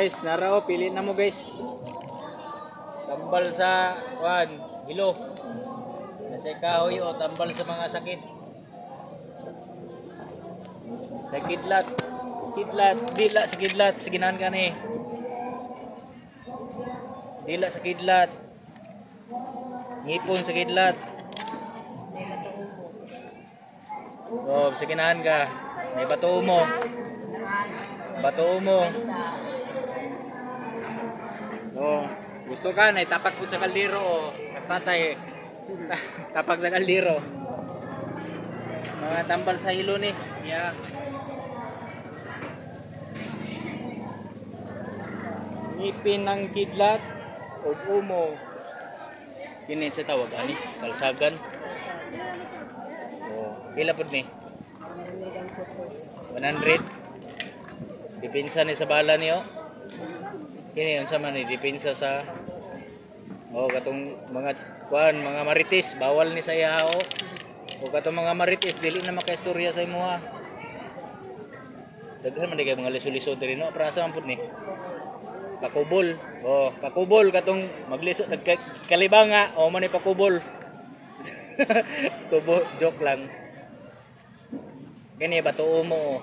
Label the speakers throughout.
Speaker 1: Guys, narao, pili na mo guys. Tambal sa hilo. Nasa kahoy o tambal sa mga sakit. Sa kidlat. Kidlat, dila sa kidlat, sa ginahan ka ni. Dila sa kidlat. Ngipon sa kidlat. Oh, sa ginahan ka. May bato mo. Bato mo. Oh, gusto ka na itapak po sa kaldero o tatay tapak sa kaldero. Mga tambal sa hilo ni. Yeah. Ngipin ng kidlat o umo. Kini sa tawag ani, salsagan. Oh, pila pud ni? 100. Dipinsa ni sa bala niyo. Kini unsa man ni depensa sa katong mga mga marites bawal ni sa iya o katong mga marites dili na makaistorya sa imuha. Daghan man kay mga liso-liso diri no para sa pud ni. Pakubol. Pakubol katong magliso nagkalibanga o man ni pakubol. Kubo joke lang. Kini bato mo.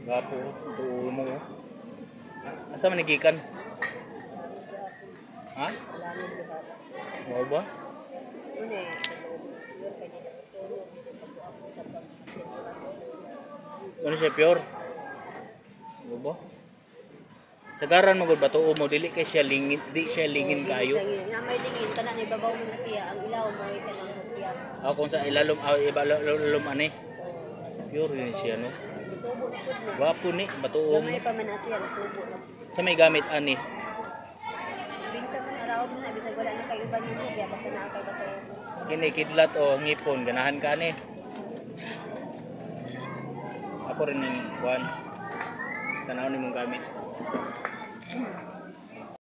Speaker 1: Gapo tuo mo. Asa man nagikan? Ha? Mo ba? Ano siya pure? Mo ba? Sagaran mo gud bato mo dili kay siya lingin, di siya lingin kayo.
Speaker 2: Na may lingin kana ni babaw mo na siya ang ilaw mo ay kanang hukya.
Speaker 1: Kung sa ilalom ibalom ani. Pure yun siya no. Wapo ni bato mo.
Speaker 2: Gamay pa man na siya tubo.
Speaker 1: Sa may gamit ani.
Speaker 2: Binsa man araw mo na bisag wala na kay uban mo kaya basta na kay bato.
Speaker 1: Kini kidlat o ngipon ganahan ka ni. Ako rin yung tanaw ni mong gamit.